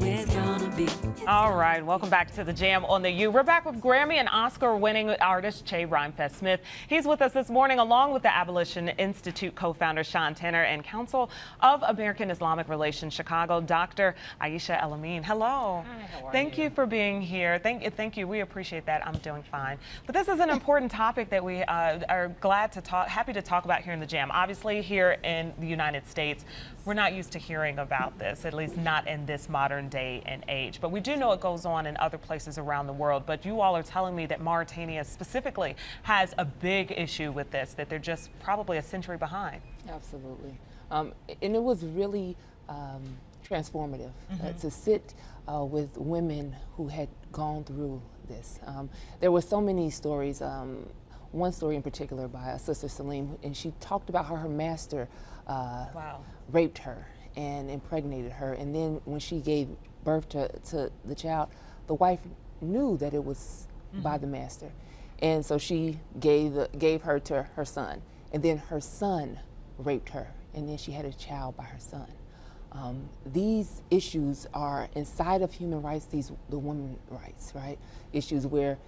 it's gonna be. All right, welcome back to the Jam on the U. We're back with Grammy and Oscar-winning artist Rhymefest Smith. He's with us this morning along with the Abolition Institute co-founder Sean Tanner and Council of American Islamic Relations Chicago, Dr. Aisha El-Amin. Hello. Hi, how are Thank you for being here. Thank you. We appreciate that. I'm doing fine. But this is an important topic that we are happy to talk about here in the Jam. Obviously, here in the United States, we're not used to hearing about this, at least not in this modern day and age. But we do know it goes on in other places around the world. But you all are telling me that Mauritania specifically has a big issue with this, that they're just probably a century behind. Absolutely. And it was really transformative to sit with women who had gone through this. There were so many stories. One story in particular by Sister Salim, and she talked about how her master raped her and impregnated her, and then when she gave birth to the child, the wife knew that it was by the master, and so she gave her to her son, and then her son raped her, and then she had a child by her son. These issues are inside of human rights, the women's rights, right? Issues where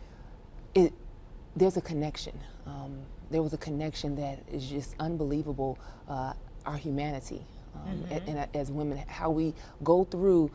there's a connection. There was a connection that is just unbelievable, our humanity. And as women, how we go through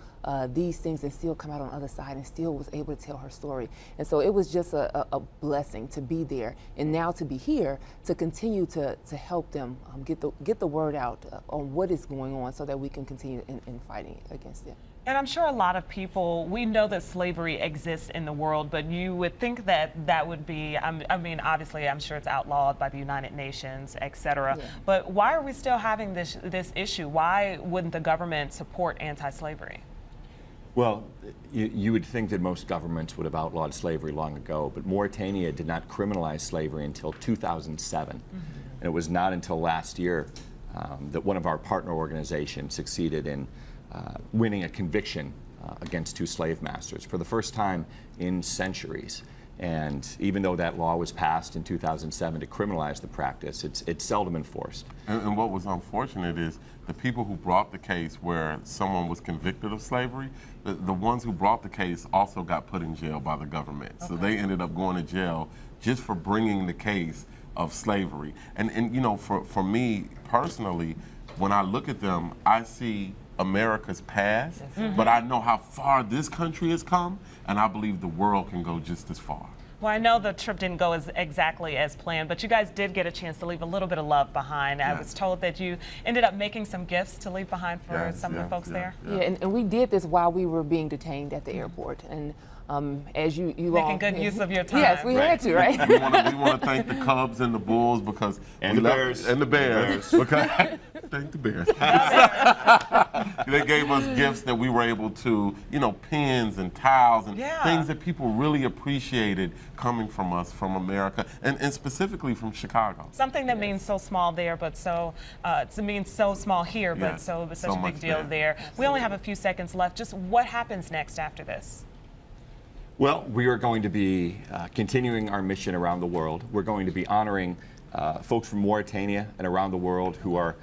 these things and still come out on the other side and still was able to tell her story. And so it was just a blessing to be there, and now to be here to continue to help them get the word out on what is going on so that we can continue in fighting against it. And I'm sure a lot of people, we know that slavery exists in the world, but you would think that that would be, I mean, obviously, I'm sure it's outlawed by the United Nations, et cetera. Yeah. But why are we still having this issue? Why wouldn't the government support anti-slavery? Well, you would think that most governments would have outlawed slavery long ago, but Mauritania did not criminalize slavery until 2007. And it was not until last year that one of our partner organizations succeeded in winning a conviction against two slave masters for the first time in centuries. And even though that law was passed in 2007 to criminalize the practice, it's seldom enforced. And what was unfortunate is the people who brought the case where someone was convicted of slavery, the ones who brought the case also got put in jail by the government. Okay. So they ended up going to jail just for bringing the case of slavery. And you know, for me personally, when I look at them, I see America's past, but I know how far this country has come, and I believe the world can go just as far. Well, I know the trip didn't go exactly as planned, but you guys did get a chance to leave a little bit of love behind. Yes. I was told that you ended up making some gifts to leave behind for some of the folks there. Yeah, and we did this while we were being detained at the airport. And as you making all good use of your time. Yes, we had to, right? we want to thank the Cubs and the Bulls because and the Bears and the Bears. Okay, thank the Bears. They gave us gifts that we were able to, you know, pens and towels and things that people really appreciated coming from us, from America, and specifically from Chicago. Something that means so small there, but so it means so small here, but so such a big deal there. Absolutely. We only have a few seconds left. Just what happens next after this? Well, we are going to be continuing our mission around the world. We're going to be honoring folks from Mauritania and around the world who are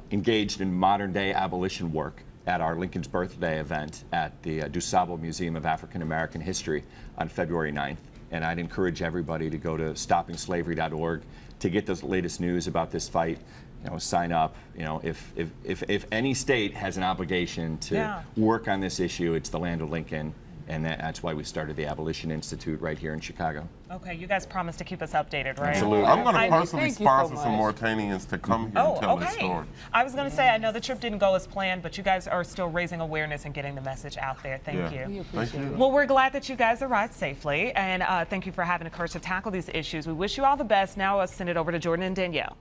engaged in modern-day abolition work at our Lincoln's Birthday event at the Dusable Museum of African American History on February 9th. And I'd encourage everybody to go to stoppingslavery.org to get the latest news about this fight. You know, sign up. You know, if any state has an obligation to work on this issue, it's the land of Lincoln. And that's why we started the Abolition Institute right here in Chicago. Okay, you guys promised to keep us updated, right? Absolutely. I'm going to personally sponsor some Mauritanians to come here and tell their story. I was going to say, I know the trip didn't go as planned, but you guys are still raising awareness and getting the message out there. Thank you. We appreciate it. Well, we're glad that you guys arrived safely, and thank you for having the courage to tackle these issues. We wish you all the best. Now I'll send it over to Jordan and Danielle.